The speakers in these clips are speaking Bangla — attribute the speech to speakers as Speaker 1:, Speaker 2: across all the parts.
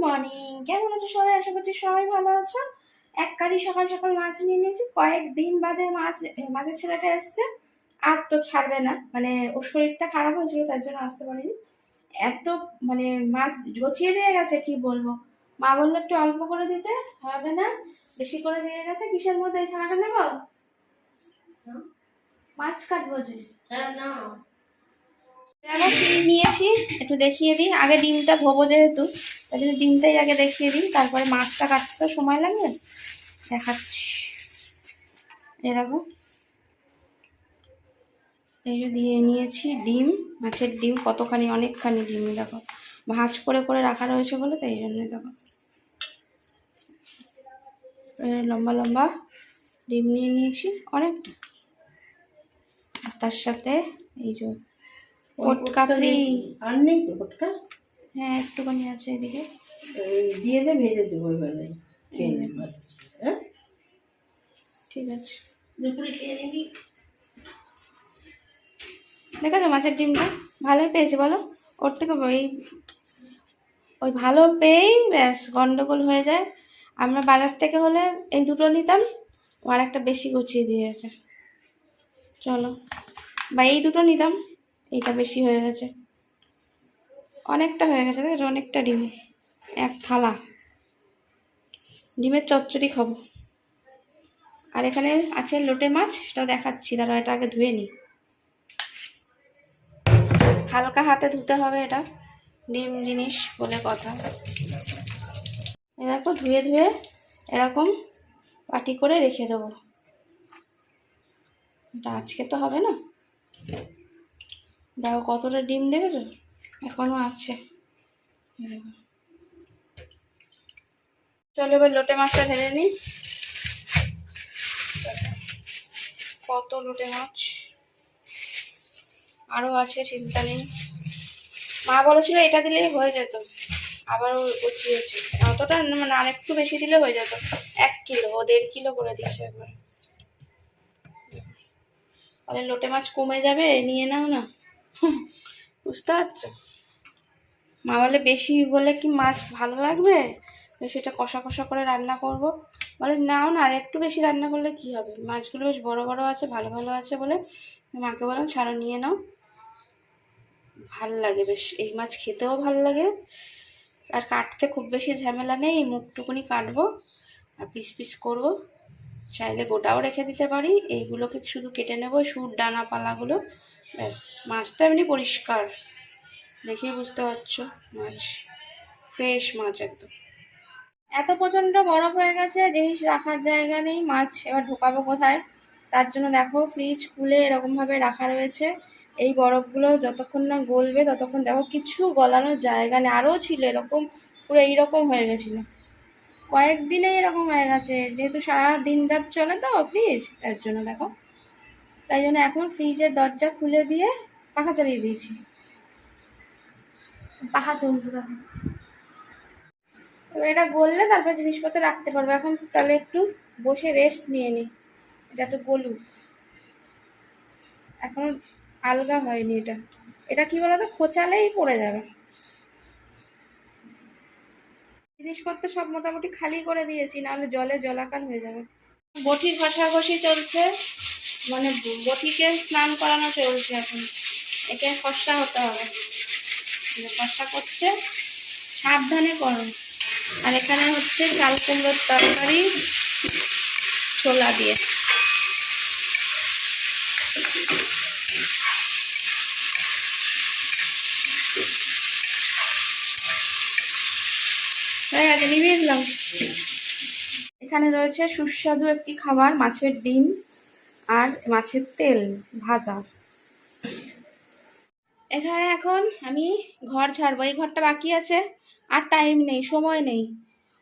Speaker 1: মর্নিং, কেমন আছো সবাই? আশা করছি সবাই ভালো আছো। এক কারি সকাল সকাল মাছ নিয়ে নিয়েছি। কয়েকদিন বাদে মাছের ছেলেটা এসছে। আর তো ছাড়বে না, মানে ওর শরীরটা খারাপ হয়েছিল, তার জন্য আসতে পারিনি। এত মানে মাছ গচিয়ে দিয়ে গেছে, কি বলবো। মা বললো একটু অল্প করে দিতে, হবে না, বেশি করে দিয়ে গেছে। কিসের মধ্যে এই থালাটা নেবো? মাছ কাটবো যে। হ্যাঁ না, ডিম নিয়েছি, একটু দেখিয়ে দিই। আগে ডিমটা ধোবো যেহেতু, তাই জন্য ডিমটাই আগে দেখিয়ে দিই, তারপরে মাছটা কাটতে তো সময় লাগবে। দেখাচ্ছি, এই দেখো, এই যে দিয়ে নিয়েছি ডিম, মাছের ডিম কতখানি, অনেকখানি ডিম। দেখো ভাঁজ করে করে রাখা রয়েছে বলে, তাই জন্য দেখো লম্বা লম্বা ডিম নিয়ে নিয়েছি অনেকটা। তার সাথে এই যে পটকাপড়ি।
Speaker 2: আর নেই তো পটকা?
Speaker 1: হ্যাঁ একটুখানি আছে, এদিকে
Speaker 2: দিয়ে দে, ভেজে দেবো এবারে খেয়ে নেব। হ্যাঁ
Speaker 1: ঠিক আছে,
Speaker 2: দুপুরে খেয়ে নিবি।
Speaker 1: দেখেছো মাছের ডিমটা ভালোই পেয়েছে বলো? ওর থেকে ওই ভালো পেয়েই ব্যাস গন্ডগোল হয়ে যায়। আমরা বাজার থেকে হলে এই দুটো নিতাম, ও আর একটা বেশি গুছিয়ে দিয়েছে। চলো, বা এই দুটো নিতাম, এইটা বেশি হয়ে গেছে, অনেকটা হয়ে গেছে। দেখেছো অনেকটা ডিম, এক থালা ডিমের চচ্চড়ি খাবো। আর এখানে আছে লোটে মাছ, সেটাও দেখাচ্ছি, দাঁড়া এটা আগে ধুয়ে নিই। হালকা হাতে ধুতে হবে, এটা ডিম জিনিস বলে কথা। এ দেখো ধুয়ে ধুয়ে এরকম বাটি করে রেখে দেবো। এটা আজকে তো হবে না। দেখো কতটা ডিম দেখেছো, এখনো আছে। চলো এবার লোটে মাছটা ঢেলে নিই। কত লোটে মাছ আরো আছে, চিন্তা নেই। মা বলেছিল এটা দিলেই হয়ে যেত, আবারও গুছিয়েছে। অতটা মানে আরেকটু বেশি দিলে হয়ে যেত। 1 কিলো, ও 1.5 কিলো করে দিয়েছে একবার। তাহলে লোটে মাছ কমে যাবে, নিয়ে নাও না। বুঝতে পারছো? মা বলে বেশি বলে কি মাছ ভালো লাগবে, সেটা কষা কষা করে রান্না করব। বলে নাও না, আর একটু বেশি রান্না করলে কি হবে, মাছগুলো বেশ বড় বড় আছে, ভালো ভালো আছে বলে মাকে বললাম ছাড়ো, নিয়ে নাও। ভাল লাগে বেশ, এই মাছ খেতেও ভাল লাগে, আর কাটতে খুব বেশি ঝামেলা নেই। মুখটুকুনি কাটবো আর পিস পিস করব। চাইলে গোটাও রেখে দিতে পারি। এইগুলোকে শুধু কেটে নেবো, সুর ডানা পালাগুলো, ব্যাস। মাছটা এমনি পরিষ্কার, দেখেই বুঝতে পারছো মাছ ফ্রেশ মাছ একদম। এত প্রচণ্ড বরফ হয়ে গেছে, জিনিস রাখার জায়গা নেই। মাছ এবার ঢোকাবো কোথায়? তার জন্য দেখো ফ্রিজ খুলে এরকমভাবে রাখা রয়েছে। এই বরফগুলো যতক্ষণ না গলবে ততক্ষণ দেখো কিছু গলানোর জায়গা নেই। আরও ছিল এরকম, পুরো এইরকম হয়ে গেছিলো। কয়েকদিনে এরকম হয়ে গেছে, যেহেতু সারা দিন রাত চলে তো ফ্রিজ, তার জন্য দেখো। তাই জন্য এখন ফ্রিজের দরজা খুলে দিয়ে পাখা চালিয়ে দিয়েছি। পাখা চলছে দেখো। এবার এটা গললে তারপর জিনিসপত্র রাখতে পারবো। এখন তাহলে একটু বসে রেস্ট নিয়ে নিই, এটা একটু গলুক। এখন আলগা হয়নি এটা। এটা কি বলতো, খোঁচালেই পড়ে যাবে। জিনিসপত্র সব মোটামুটি খালি করে দিয়েছি, নাহলে জলে জলাকার হয়ে যাবে। বটি ঘষাঘষি চলছে, মানে বটিকে স্নান করানো চলছে এখন। একে কষা হতে হবে, কষা করছে, সাবধানে করো। আর এখানে হচ্ছে চাল কুমড়োর তরকারি ছোলা দিয়ে। হয়ে গেছে, নিভিয়ে দিলাম। এখানে রয়েছে সুস্বাদু একটি খাবার, মাছের ডিম আর মাছের তেল ভাজা। এখানে এখন আমি ঘর ছাড়বো, এই ঘরটা বাকি আছে, আর টাইম নেই, সময় নেই।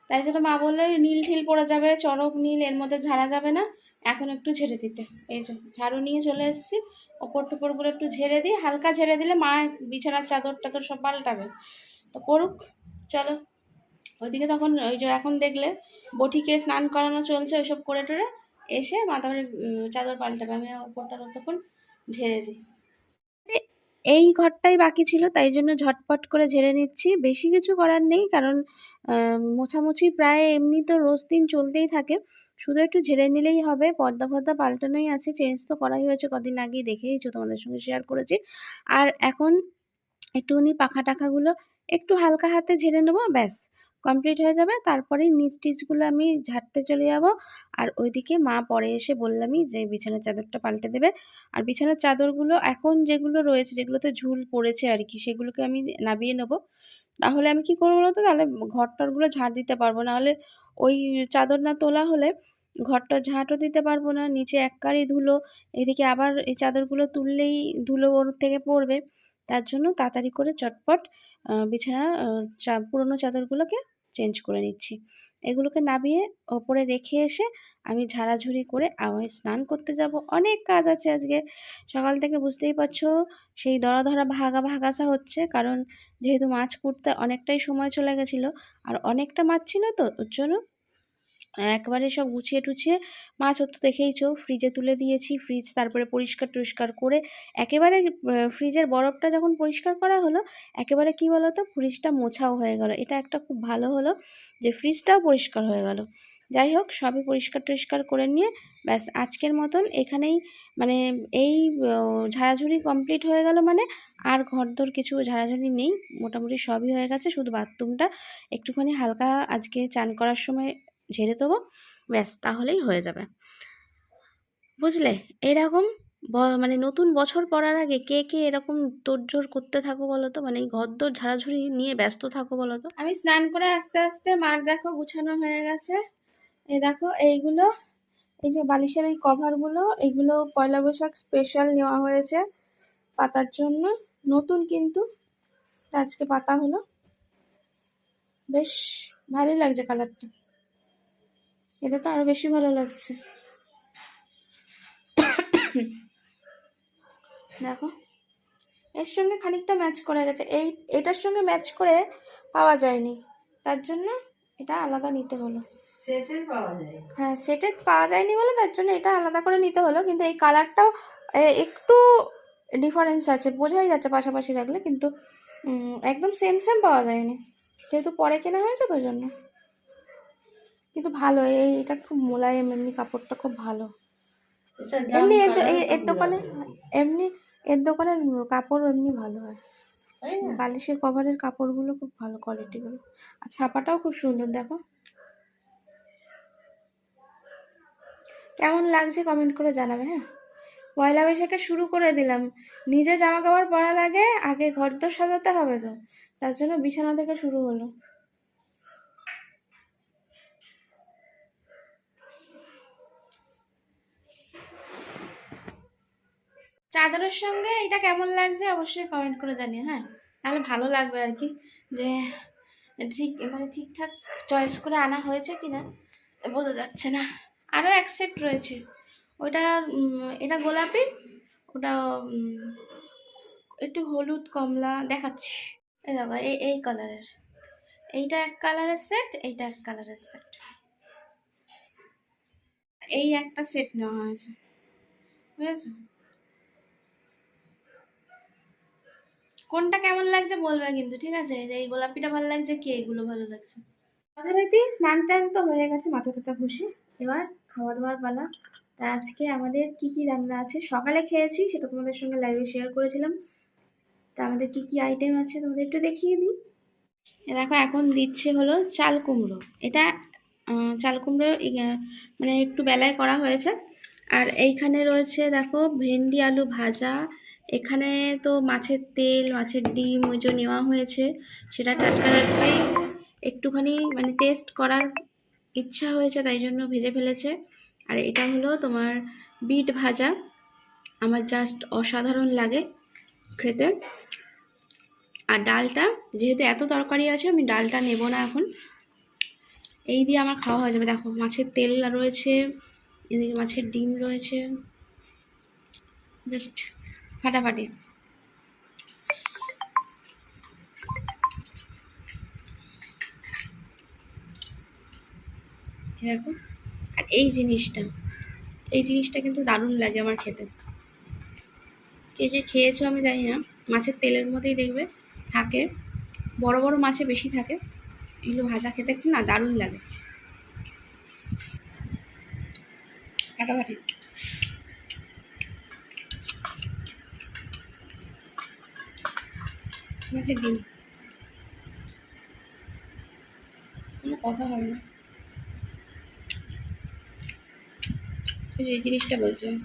Speaker 1: তাই জন্য মা বললো নীল ঠিল পড়ে যাবে, চরক নীল, এর মধ্যে ঝাড়া যাবে না, এখন একটু ঝেড়ে দিতে। এই যে ঝাড়ু নিয়ে চলে এসেছি, ওপর টোপরগুলো একটু ঝেড়ে দিই। হালকা ঝেড়ে দিলে মা বিছানার চাদর টাদর সব পাল্টাবে, তো করুক। চলো ওইদিকে তখন ওই যে এখন দেখলে বটিকে স্নান করানো চলছে, ওইসব করে টোরে এসে মা তারপরে চাদর পাল্টাবে, আমি ওপরটা ততক্ষণ ঝেড়ে দিই। এই ঘরটাই বাকি ছিল, তাই জন্য ঝটপট করে ঝেড়ে নিচ্ছি। বেশি কিছু করার নেই, কারণ মোছামুছি প্রায় এমনি তো রোজ দিন চলতেই থাকে, শুধু একটু ঝেড়ে নিলেই হবে। পর্দা ফর্দা পাল্টানোই আছে, চেঞ্জ তো করাই হয়েছে কদিন আগেই, দেখেইছো, তোমাদের সঙ্গে শেয়ার করেছি। আর এখন একটুখানি পাখা টাখাগুলো একটু হালকা হাতে ঝেড়ে নেবো, ব্যাস কমপ্লিট হয়ে যাবে। তারপরেই নিচ টিচগুলো আমি ঝাড়তে চলে যাব। আর ওইদিকে মা পরে এসে বললামই যে বিছানার চাদরটা পাল্টে দেবে। আর বিছানার চাদরগুলো এখন যেগুলো রয়েছে, যেগুলোতে ঝুল পড়েছে আর কি, সেগুলোকে আমি নামিয়ে নেবো। তাহলে আমি কি করবো বলতো, তাহলে ঘরটরগুলো ঝাড় দিতে পারবো, নাহলে ওই চাদর না তোলা হলে ঘরটা ঝাঁটও দিতে পারবো না, নিচে এককারই ধুলো, এদিকে আবার এই চাদরগুলো তুললেই ধুলো ওর থেকে পড়বে। তার জন্য তাড়াতাড়ি করে চটপট বিছানা পুরোনো চাদরগুলোকে চেঞ্জ করে নিচ্ছি। এগুলোকে নামিয়ে ওপরে রেখে এসে আমি ঝাড়াঝুড়ি করে আমি স্নান করতে যাব। অনেক কাজ আছে আজকে, সকাল থেকে বুঝতেই পারছো সেই দরা ধরা ভাগাসা হচ্ছে, কারণ যেহেতু মাছ কুটতে অনেকটাই সময় চলে গেছিলো, আর অনেকটা মাছ ছিল তো, ওর জন্য একবারে সব গুছিয়ে টুছিয়ে, মাছ তো দেখেইছো ফ্রিজে তুলে দিয়েছি। ফ্রিজ তারপরে পরিষ্কার টরিষ্কার করে একেবারে ফ্রিজের বরফটা যখন পরিষ্কার করা হলো, একেবারে কি বলো তো, ফ্রিজটা মোছাও হয়ে গেল। এটা একটা খুব ভালো হলো যে ফ্রিজটাও পরিষ্কার হয়ে গেল। যাই হোক, সবই পরিষ্কার টরিষ্কার করে নিয়ে ব্যাস আজকের মতন এখানেই, মানে এই ঝাড়াঝুড়ি কমপ্লিট হয়ে গেল, মানে আর ঘরদোর কিছু ঝাড়াঝুড়ি নেই, মোটামুটি সবই হয়ে গেছে। শুধু বাথরুমটা একটুখানি হালকা আজকে চান করার সময় ঝেড়ে দেবো, ব্যাস তাহলেই হয়ে যাবে, বুঝলে। এরকম মানে নতুন বছর পড়ার আগে কে কে এরকম তোড়জোড় করতে থাকো বলো তো, মানে এই ঘরদোর ঝাড়াঝুড়ি নিয়ে ব্যস্ত থাকো বলো তো। আমি স্নান করে আস্তে আস্তে মার দেখো গুছানো হয়ে গেছে। এই দেখো এইগুলো, এই যে বালিশের এই কভারগুলো, এগুলো পয়লা বৈশাখ স্পেশাল নেওয়া হয়েছে পাতার জন্য, নতুন কিন্তু আজকে পাতা হলো। বেশ ভালোই লাগছে কালারটা, এটা তো আরো বেশি ভালো লাগছে। দেখো এর সঙ্গে খানিকটা ম্যাচ করে গেছে, এটার সঙ্গে ম্যাচ করে পাওয়া যায়নি, তার জন্য এটা আলাদা নিতে হলো।
Speaker 2: সেটের পাওয়া যায়?
Speaker 1: হ্যাঁ, সেটের পাওয়া যায়নি বলে তার জন্য এটা আলাদা করে নিতে হলো। কিন্তু এই কালারটাও একটু ডিফারেন্স আছে, বোঝাই যাচ্ছে পাশাপাশি রাখলে, কিন্তু একদম সেম সেম পাওয়া যায়নি, যেহেতু পরে কেনা হয়েছে তো জন্য। কিন্তু ভালো, এটা খুব মোলায়েম, এমনি কাপড়টা খুব ভালো। এমনি এর দোকানে, এমনি এর দোকানের কাপড় এমনি ভালো হয়, বালিশের কভারের কাপড়গুলো খুব ভালো কোয়ালিটিগুলো, আর ছাপাটাও খুব সুন্দর। দেখো কেমন লাগছে কমেন্ট করে জানাবে। হ্যাঁ, পয়লা বৈশাখে শুরু করে দিলাম, নিজে জামা কাপড় পরার আগে আগে ঘরদোর সাজাতে হবে তো, তার জন্য বিছানা থেকে শুরু হলো। চাদরের সঙ্গে এটা কেমন লাগছে অবশ্যই কমেন্ট করে জানিও, হ্যাঁ, তাহলে ভালো লাগবে আর কি, যে ঠিক মানে ঠিকঠাক চয়েস করে আনা হয়েছে কিনা বোঝা যাচ্ছে না। আরও এক সেট রয়েছে, ওটা এটা গোলাপি, ওটা একটু হলুদ কমলা দেখাচ্ছি। এই দেখো এই কালারের, এইটা এক কালারের সেট, এইটা এক কালারের সেট, এই একটা সেট নেওয়া হয়েছে, বুঝেছো। কোনটা কেমন লাগছে বলবে কিন্তু, ঠিক আছে, যে এই গোলাপিটা ভালো লাগছে কি এগুলো ভালো লাগছে। যথারীতি স্নান টান তো হয়ে গেছে, মাথা টাথা ঘষে এবার খাওয়া দাওয়ার পালা। তা আজকে আমাদের কি কি রান্না আছে, সকালে খেয়েছি সেটা তোমাদের সঙ্গে লাইভে শেয়ার করেছিলাম। তা আমাদের কি কি আইটেম আছে তোমাদের একটু দেখিয়ে দিই। দেখো এখন দিচ্ছে হলো চাল কুমড়ো, এটা চাল কুমড়ো মানে একটু বেলায় করা হয়েছে। আর এইখানে রয়েছে দেখো ভেন্ডি আলু ভাজা, এখানে তো মাছের তেল মাছের ডিম ওই যে নেওয়া হয়েছে, সেটা টাটকা টাটকাই একটুখানি মানে টেস্ট করার ইচ্ছা হয়েছে তাই জন্য ভেজে ফেলেছে। আর এটা হলো তোমার বিট ভাজা, আমার জাস্ট অসাধারণ লাগে খেতে। আর ডালটা, যেহেতু এত তরকারি আছে আমি ডালটা নেব না এখন, এই দিয়ে আমার খাওয়া হয়ে যাবে। দেখো মাছের তেল রয়েছে, এদিকে মাছের ডিম রয়েছে, জাস্ট ফাটাফাটি। দেখো আর এই জিনিসটা কিন্তু দারুণ লাগে আমার খেতে। কে কে খেয়েছো আমি জানি না, মাছের তেলের মধ্যেই দেখবে থাকে, বড় বড় মাছে বেশি থাকে। এগুলো ভাজা খেতে একটু না দারুণ লাগে। ফাটাফাটি। মাছের ডিম কোনো কথা হবে না। এই জিনিসটা বলছিলাম,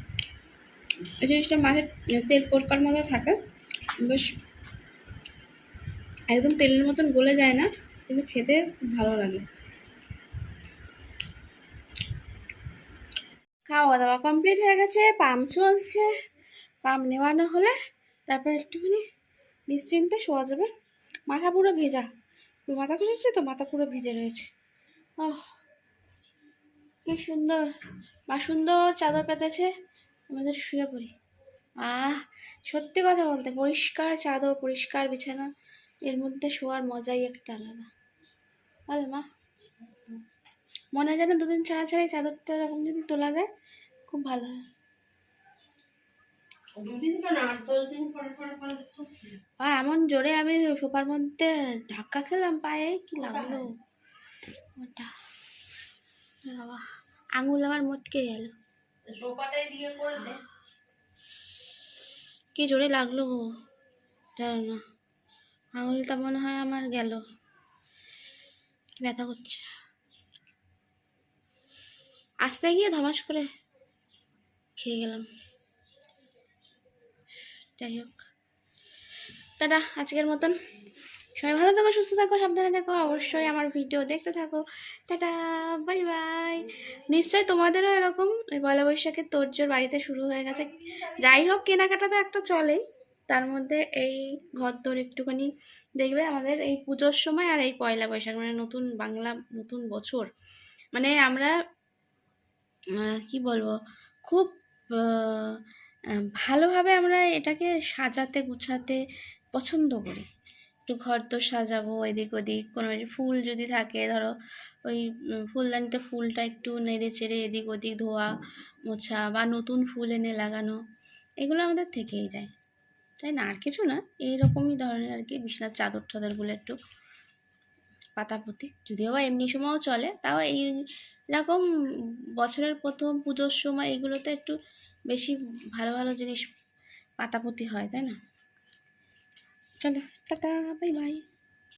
Speaker 1: এই জিনিসটা মাছের তেল পটকার মতো থাকে, বেশ একদম তেলের মতন গলে যায় না, কিন্তু খেতে খুব ভালো লাগে। খাওয়া দাওয়া কমপ্লিট হয়ে গেছে, পাম্প চলছে। পাম্প নেওয়ানো হলে তারপর একটুখানি নিশ্চিন্তে শোয়া যাবে। মাথা পুরো ভেজা, তুই মাথা খুঁজেছি তো, মাথা পুরো ভিজে রয়েছে। ওহ কি সুন্দর, মা সুন্দর চাদর পেতেছে, আমাদের শুয়ে পড়ি। সত্যি কথা বলতে পরিষ্কার চাদর, পরিষ্কার বিছানা, এর মধ্যে শোয়ার মজাই একটা আলাদা, বলে মা। মনে হয় যেন দুদিন ছাড়া ছাড়াই চাদরটা এরকম যদি তোলা যায় খুব ভালো হয়। এমন জোরে আমি সোফার মধ্যে ধাক্কা খেলাম, পায়ে কি লাগলো ওটা, বাবা আঙুল আমার মটকে গেল।
Speaker 2: সোফাটাই দিয়ে করে দে।
Speaker 1: কি জোরে লাগলো গো, জানো না, আঙুলটা মনে হয় আমার গেল, কি ব্যথা করছে। আসতে গিয়ে ধমাস করে খেয়ে গেলাম। যাই হোক, টাটা আজকের মতন। সবাই ভালো থাকো, সুস্থ থাকো, সাবধানে থাকো, অবশ্যই আমার ভিডিও দেখতে থাকো। Tata, bye bye. নিশ্চয়ই তোমাদেরও এরকম ওই পয়লা বৈশাখের তোড়জোড় বাড়িতে শুরু হয়ে গেছে। যাই হোক, কেনাকাটা তো একটা চলেই, তার মধ্যে এই ঘরদোর একটুখানি দেখবে আমাদের এই পুজোর সময় আর এই পয়লা বৈশাখ মানে নতুন বাংলা নতুন বছর, মানে আমরা কি বলবো, খুব ভালোভাবে আমরা এটাকে সাজাতে গুছাতে পছন্দ করি। একটু ঘর তো সাজাবো, এদিক ওদিক কোনো ফুল যদি থাকে, ধরো ওই ফুলদানিতে ফুলটা একটু নেড়ে চেড়ে এদিক ওদিক ধোয়া মোছা, বা নতুন ফুল এনে লাগানো, এগুলো আমাদের থেকেই যায়, তাই না? আর কিছু না, এইরকমই ধরনের আর কি। বিছানার চাদর টাদরগুলো একটু পাতাপুতি, যদিও বা এমনি সময়ও চলে, তাও এইরকম বছরের প্রথম পুজোর সময় এগুলোতে একটু বেশি ভালো ভালো জিনিস পাতাপুতি হয়, তাই না? চলো টাটা, বাই বাই।